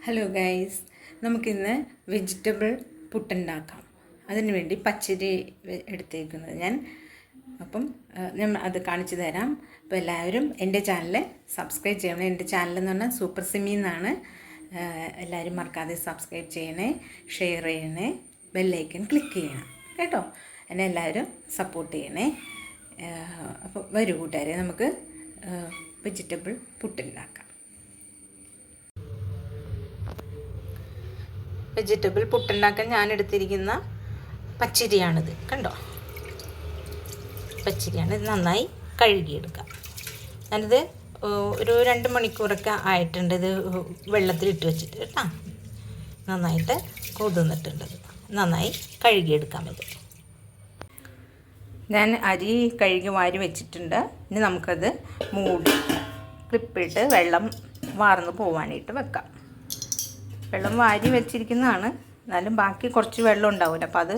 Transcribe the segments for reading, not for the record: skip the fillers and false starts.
Hello guys, നമുക്കിന്ന് vegetable പുട്ടുണ്ടാക്കാം. അതിന് വേണ്ടി പച്ചരി എടുത്തേക്കുന്നത് ഞാൻ അത് കാണിച്ചു തരാം. അപ്പോൾ എല്ലാവരും എൻ്റെ ചാനൽ സബ്സ്ക്രൈബ് ചെയ്യണം. എൻ്റെ ചാനൽ എന്ന് പറഞ്ഞാൽ സൂപ്പർ സിമി എന്നാണ്. എല്ലാവരും മറക്കാതെ സബ്സ്ക്രൈബ് ചെയ്യണേ, ഷെയർ ചെയ്യണേ, ബെല്ലൈക്കൺ ക്ലിക്ക് ചെയ്യണം കേട്ടോ. എന്നെ എല്ലാവരും സപ്പോർട്ട് ചെയ്യണേ. അപ്പോൾ വരൂ കൂട്ടുകാരെ, നമുക്ക് വെജിറ്റബിൾ പുട്ടുണ്ടാക്കാം. വെജിറ്റബിൾ പുട്ടുണ്ടാക്കാൻ ഞാൻ എടുത്തിരിക്കുന്ന പച്ചരിയാണിത്. കണ്ടോ, പച്ചരിയാണ്. ഇത് നന്നായി കഴുകിയെടുക്കാം. ഞാനിത് ഒരു 2 മണിക്കൂറൊക്കെ ആയിട്ടുണ്ട്. ഇത് വെള്ളത്തിലിട്ട് വെച്ചിട്ട് കേട്ടോ, നന്നായിട്ട് കുതിർന്നിട്ടുണ്ട്. നന്നായി കഴുകിയെടുക്കാം. ഇത് ഞാൻ അരി കഴുകി വാരി വെച്ചിട്ടുണ്ട്. ഇനി നമുക്കത് മൂടി ക്ലിപ്പിട്ട് വെള്ളം വാർന്ന് പോവാനായിട്ട് വെക്കാം. വെള്ളം വാരി വെച്ചിരിക്കുന്നതാണ്, എന്നാലും ബാക്കി കുറച്ച് വെള്ളം ഉണ്ടാവില്ല, അപ്പോൾ അത്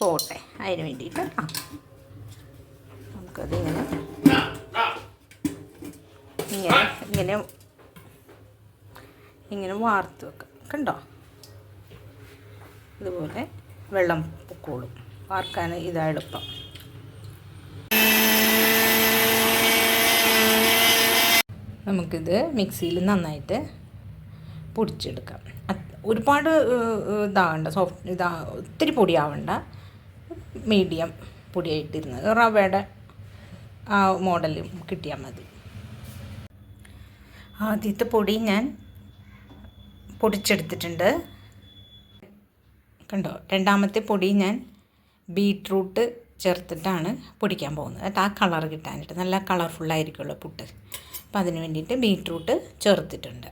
പോട്ടെ. അതിന് വേണ്ടിയിട്ട് നമുക്കത് ഇങ്ങനെ വാർത്ത് വെക്കാം. കണ്ടോ, ഇതുപോലെ വെള്ളം പൊക്കോളും. വാർക്കാൻ ഇതാ എളുപ്പം. നമുക്കിത് മിക്സിയിൽ നന്നായിട്ട് പൊടിച്ചെടുക്കാം. ഒരുപാട് ഒത്തിരി പൊടിയാവണ്ട, മീഡിയം പൊടിയായിട്ടിരുന്നത് റവയുടെ ആ മോഡൽ കിട്ടിയാൽ മതി. ആദ്യത്തെ പൊടി ഞാൻ പൊടിച്ചെടുത്തിട്ടുണ്ട്. കണ്ടോ, രണ്ടാമത്തെ പൊടി ഞാൻ ബീറ്റ്റൂട്ട് ചേർത്തിട്ടാണ് പൊടിക്കാൻ പോകുന്നത്. ആ കളർ കിട്ടാനായിട്ട്, നല്ല കളർഫുള്ളായിരിക്കുമല്ലോ പുട്ട്. അപ്പം അതിന് വേണ്ടിയിട്ട് ബീറ്റ്റൂട്ട് ചേർത്തിട്ടുണ്ട്.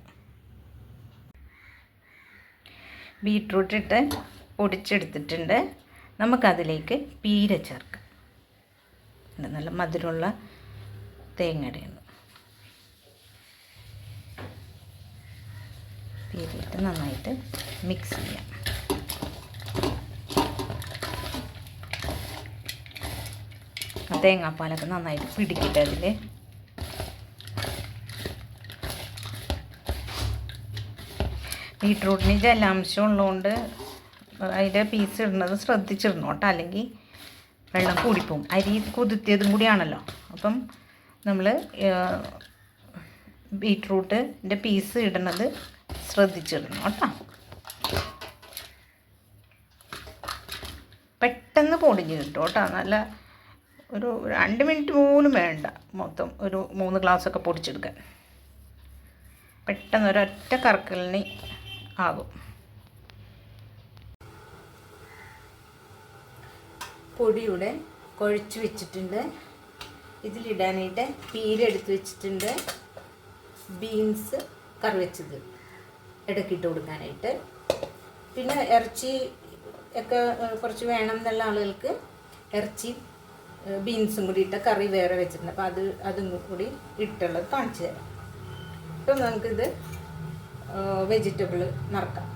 ബീറ്റ്റൂട്ട് ഇട്ട് പൊടിച്ചെടുത്തിട്ടുണ്ട്. നമുക്കതിലേക്ക് പീര ചേർക്കാം. നല്ല മധുരമുള്ള തേങ്ങയുടെയാണ്. പീരയിട്ട് നന്നായിട്ട് മിക്സ് ചെയ്യാം. തേങ്ങാപ്പാലൊക്കെ നന്നായിട്ട് പിടിക്കട്ടെ അതിൽ. ബീട്രൂട്ടിന് ജലാംശം ഉള്ളതുകൊണ്ട് അതിൻ്റെ പീസ് ഇടുന്നത് ശ്രദ്ധിച്ചിടണം കേട്ടോ, അല്ലെങ്കിൽ വെള്ളം കൂടിപ്പോവും. അരി കുതിർത്തിയതും കൂടിയാണല്ലോ. അപ്പം നമ്മൾ ബീട്രൂട്ടിൻ്റെ പീസ് ഇടുന്നത് ശ്രദ്ധിച്ചിടണം കേട്ടോ. പെട്ടെന്ന് പൊടിഞ്ഞ് കിട്ടും കേട്ടോ. നല്ല ഒരു 2 മിനിറ്റ് പോലും വേണ്ട, മൊത്തം ഒരു 3 ഗ്ലാസ്സൊക്കെ പൊടിച്ചെടുക്കാൻ. പെട്ടെന്ന് ഒരൊറ്റ കറക്കലിന് ആകും. പൊടിയുടെ കുഴച്ച് വെച്ചിട്ടുണ്ട്. ഇതിലിടാനായിട്ട് പീര എടുത്ത് വെച്ചിട്ടുണ്ട്. ബീൻസ് കറി വെച്ചത് ഇടയ്ക്കിട്ട് കൊടുക്കാനായിട്ട്. പിന്നെ ഇറച്ചി ഒക്കെ കുറച്ച് വേണം എന്നുള്ള ആളുകൾക്ക് ഇറച്ചി ബീൻസും കൂടി ഇട്ട കറി വേറെ വെച്ചിട്ടുണ്ട്. അപ്പോൾ അതും കൂടി ഇട്ടുള്ളത് കാണിച്ചു തരാം. ഇപ്പം നമുക്കിത് വെജിറ്റബിൾ നറുക്കാം.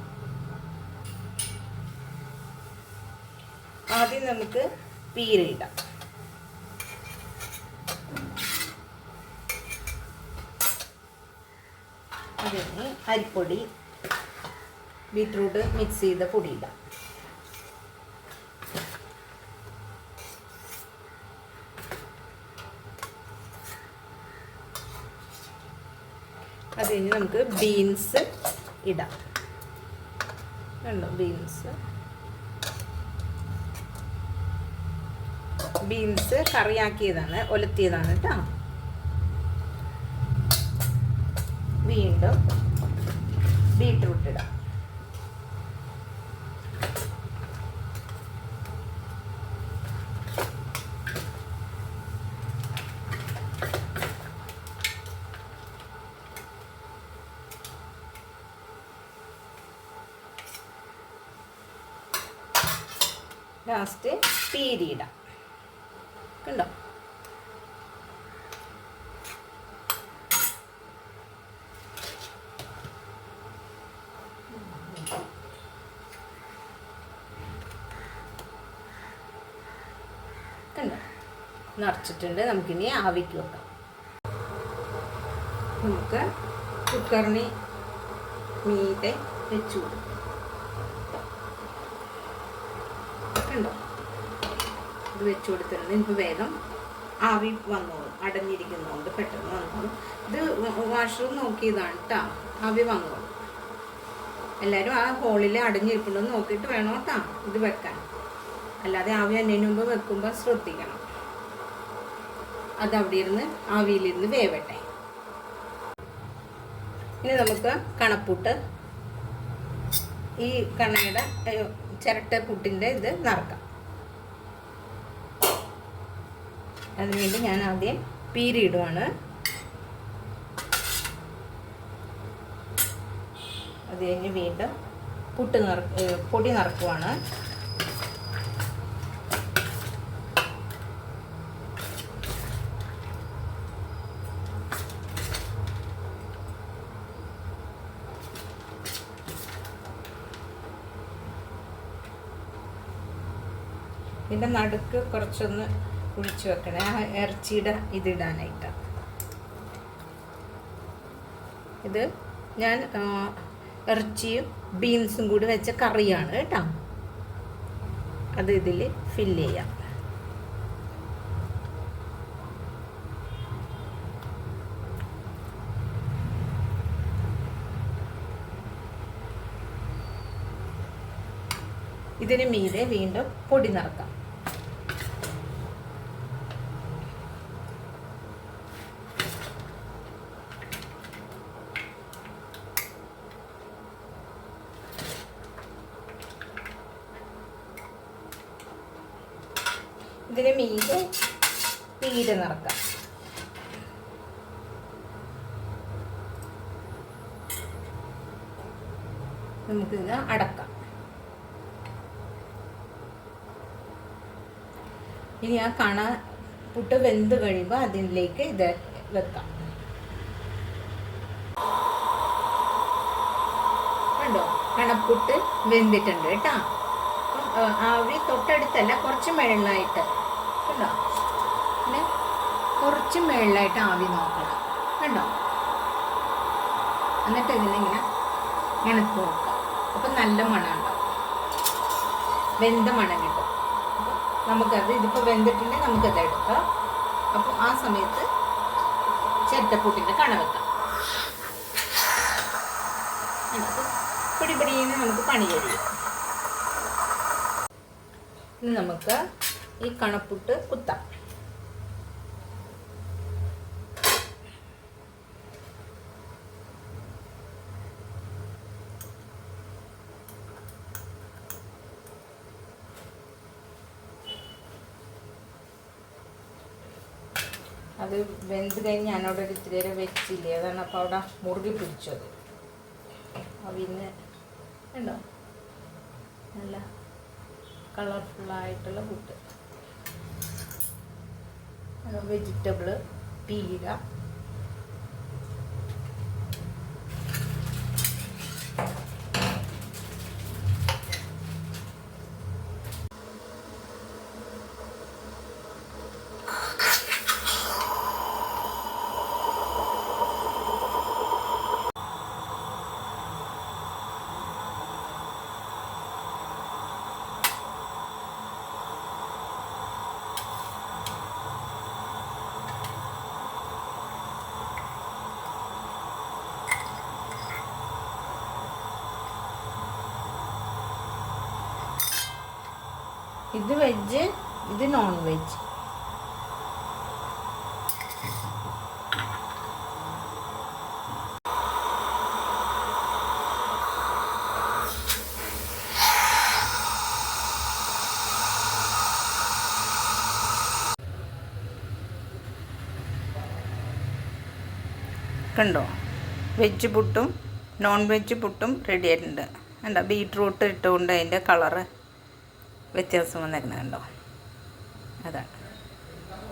ആദ്യം നമുക്ക് പീര ഇടാം. അതിന് അരിപ്പൊടി, ബീറ്റ്റൂട്ട് മിക്സ് ചെയ്ത പൊടി ഇടാം. അത് കഴിഞ്ഞ് നമുക്ക് ബീൻസ് ഇടാം. കണ്ടോ, ബീൻസ് കറിയാക്കിയതാണ്, ഒലത്തിയതാണ് കേട്ടോ. വീണ്ടും ബീട്രൂട്ട് ഇടാം. ലാസ്റ്റ് പീരിയിടാം. കണ്ടോ, നിറച്ചിട്ടുണ്ട്. നമുക്കിനി ആവിക്ക് വെക്കാം. നമുക്ക് കുക്കറിന് മീതെ വെച്ചു കൊടുക്കും. കണ്ടോ, ഇത് വെച്ചു കൊടുത്തിട്ടുണ്ട്. ഇപ്പോൾ വേഗം ആവി വന്നോളും, അടഞ്ഞിരിക്കുന്നതുകൊണ്ട് പെട്ടെന്ന് വന്നോളും. ഇത് വാഷ്റൂം നോക്കിയതാണ് കേട്ടോ, ആവി വന്നോളും. എല്ലാവരും ആ ഹോളിൽ അടഞ്ഞിരിപ്പുണ്ടെന്ന് നോക്കിയിട്ട് വേണം കേട്ടോ ഇത് വെക്കാൻ. അല്ലാതെ ആവി വന്നതിന് മുമ്പ് വെക്കുമ്പോൾ ശ്രദ്ധിക്കണം. അതവിടെ ഇരുന്ന് ആവിയിലിരുന്ന് വേവട്ടെ. ഇനി നമുക്ക് കണപ്പുട്ട്, ഈ കണയുടെ ചിരട്ട പുട്ടിൻ്റെ ഇത് നിറക്കാം. അതിനുവേണ്ടി ഞാൻ ആദ്യം പീരിയിടുവാണ്. അത് കഴിഞ്ഞ് വീണ്ടും പൊടി നിറക്കുവാണ്. ഇതിൻ്റെ നടുക്ക് കുറച്ചൊന്ന് കുഴിച്ച് വെക്കണേ, ആ ഇറച്ചിയുടെ ഇതിടാനായിട്ട്. ഇത് ഞാൻ ഇറച്ചിയും ബീൻസും കൂടി വെച്ച കറിയാണ് കേട്ടോ. അത് ഇതിൽ ഫില്ല് ചെയ്യാം. ഇതിന് മീതെ വീണ്ടും പൊടി നിറക്കാം. ഇതിന് മീതെ പീര നിറക്കാം. നമുക്കിത് അടക്കാം. ഇനി ആ പുട്ട് വെന്ത് കഴിയുമ്പോൾ അതിലേക്ക് ഇത് വെക്കാം. കണ്ടോ, കണപ്പുട്ട് വെന്തിട്ടുണ്ട് കേട്ടോ. ആവി തൊട്ടടുത്തല്ല, കുറച്ച് മേളിലായിട്ട്. കണ്ടോ, പിന്നെ കുറച്ച് മേളിലായിട്ട് ആവി നോക്കണം. കണ്ടോ, എന്നിട്ട് ഇതിലിങ്ങനെ ഇണക്ക് നോക്കാം. അപ്പം നല്ല മണം ഉണ്ടാവും, വെന്ത മണം കിട്ടും. നമുക്കത് ഇതിപ്പോൾ വെന്തിട്ടുണ്ടെങ്കിൽ നമുക്കത് എടുക്കാം. അപ്പോൾ ആ സമയത്ത് ചിരട്ടപ്പൂട്ടിൻ്റെ കണ വെക്കാം. പിടിപിടിന്ന് നമുക്ക് പണി കഴിയും. ഇനി നമുക്ക് ഈ കണപ്പുട്ട് കുത്താം. അത് വെന്ത് കഴിഞ്ഞ് ഞാനവിടെ ഒരു ഇത്തിരി നേരം വെച്ചില്ലേ, അതാണ് അപ്പോൾ അവിടെ മുറുകി പിടിച്ചത്. പിന്നെ ഉണ്ടോ, നല്ല കളർഫുള്ളായിട്ടുള്ള പുട്ട്. വെജിറ്റബിള്, പീര, ഇത് വെജ്, ഇത് നോൺ വെജ്. കണ്ടോ, വെജ് പുട്ടും നോൺ വെജ് പുട്ടും റെഡി ആയിട്ടുണ്ട്. കണ്ടോ, ബീട്രൂട്ട് ഇട്ടുകൊണ്ട് അതിൻ്റെ കളറ് വ്യത്യാസം വന്നിരുന്നത് കണ്ടോ. അതാണ്,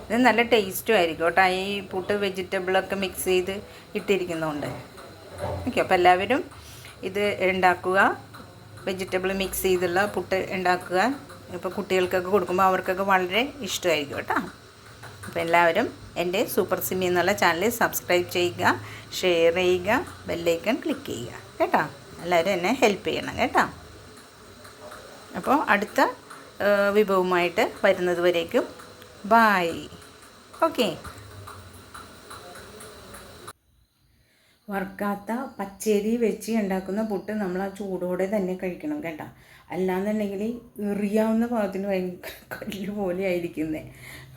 ഇത് നല്ല ടേസ്റ്റും ആയിരിക്കും കേട്ടോ, ഈ പുട്ട് വെജിറ്റബിളൊക്കെ മിക്സ് ചെയ്ത് ഇട്ടിരിക്കുന്നതുകൊണ്ട്. ഓക്കെ, അപ്പോൾ എല്ലാവരും ഇത് ഉണ്ടാക്കുക, വെജിറ്റബിൾ മിക്സ് ചെയ്തുള്ള പുട്ട് ഉണ്ടാക്കുക. ഇപ്പോൾ കുട്ടികൾക്കൊക്കെ കൊടുക്കുമ്പോൾ അവർക്കൊക്കെ വളരെ ഇഷ്ടമായിരിക്കും കേട്ടോ. അപ്പോൾ എല്ലാവരും എൻ്റെ സൂപ്പർ സിമി എന്നുള്ള ചാനൽ സബ്സ്ക്രൈബ് ചെയ്യുക, ഷെയർ ചെയ്യുക, ബെല്ലൈക്കൺ ക്ലിക്ക് ചെയ്യുക കേട്ടോ. എല്ലാവരും എന്നെ ഹെൽപ്പ് ചെയ്യണം കേട്ടോ. അപ്പോൾ അടുത്ത വിഭവമായിട്ട് വരുന്നത് വരേക്കും ബായ്. ഓക്കെ. വറുക്കാത്ത പച്ചരി വെച്ച് ഉണ്ടാക്കുന്ന പുട്ട് നമ്മൾ ആ ചൂടോടെ തന്നെ കഴിക്കണം കേട്ടോ. അല്ലാന്നുണ്ടെങ്കിൽ എറിയാവുന്ന ഭാഗത്തിന് ഭയങ്കര കല്ല് പോലെ ആയിരിക്കുന്നത്.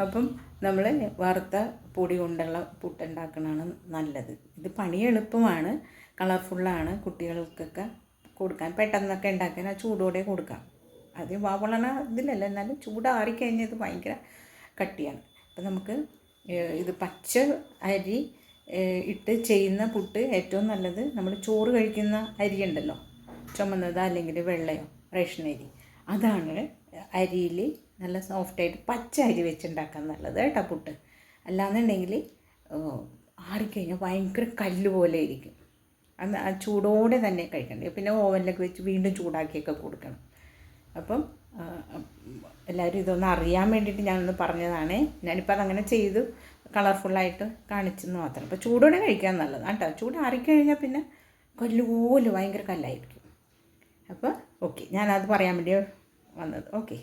അപ്പം നമ്മൾ വറുത്ത പൊടി കൊണ്ടുള്ള പുട്ടുണ്ടാക്കണതാണ് നല്ലത്. ഇത് പണി എളുപ്പമാണ്, കളർഫുള്ളാണ്, കുട്ടികൾക്കൊക്കെ കൊടുക്കാൻ പെട്ടെന്നൊക്കെ ഉണ്ടാക്കാൻ ആ ചൂടോടെ കൊടുക്കാം. അത് വളണ ഇതിലല്ല, എന്നാലും ചൂടാറിക്കഴിഞ്ഞാൽ ഇത് ഭയങ്കര കട്ടിയാണ്. അപ്പം നമുക്ക് ഇത് പച്ച അരി ഇട്ട് ചെയ്യുന്ന പുട്ട് ഏറ്റവും നല്ലത് നമ്മൾ ചോറ് കഴിക്കുന്ന അരി ഉണ്ടല്ലോ, ചുമന്നത് അല്ലെങ്കിൽ വെള്ളയോ റേഷൻ അരി, അതാണ് അരിയിൽ നല്ല സോഫ്റ്റായിട്ട് പച്ച അരി വെച്ചുണ്ടാക്കാൻ നല്ലത് കേട്ടോ പുട്ട്. അല്ലാന്നുണ്ടെങ്കിൽ ആറിക്കഴിഞ്ഞാൽ ഭയങ്കര കല്ല് പോലെ ഇരിക്കും. അന്ന് ആ ചൂടോടെ തന്നെ കഴിക്കണ്ടേ. പിന്നെ ഓവനിലൊക്കെ വെച്ച് വീണ്ടും ചൂടാക്കിയൊക്കെ കൊടുക്കണം. അപ്പം എല്ലാവരും ഇതൊന്ന് അറിയാൻ വേണ്ടിയിട്ട് ഞാനൊന്ന് പറഞ്ഞതാണ്. ഞാനിപ്പോൾ അതങ്ങനെ ചെയ്തു കളർഫുള്ളായിട്ട് കാണിച്ചെന്ന് മാത്രം. അപ്പോൾ ചൂടോടെ കഴിക്കാൻ നല്ലതാണ് കേട്ടോ. ചൂടാറിക്കഴിഞ്ഞാൽ പിന്നെ കല്ലുപോലെ ഭയങ്കര കല്ലായിരിക്കും. അപ്പോൾ ഓക്കെ, ഞാനത് പറയാൻ വേണ്ടി വന്നത്. ഓക്കെ.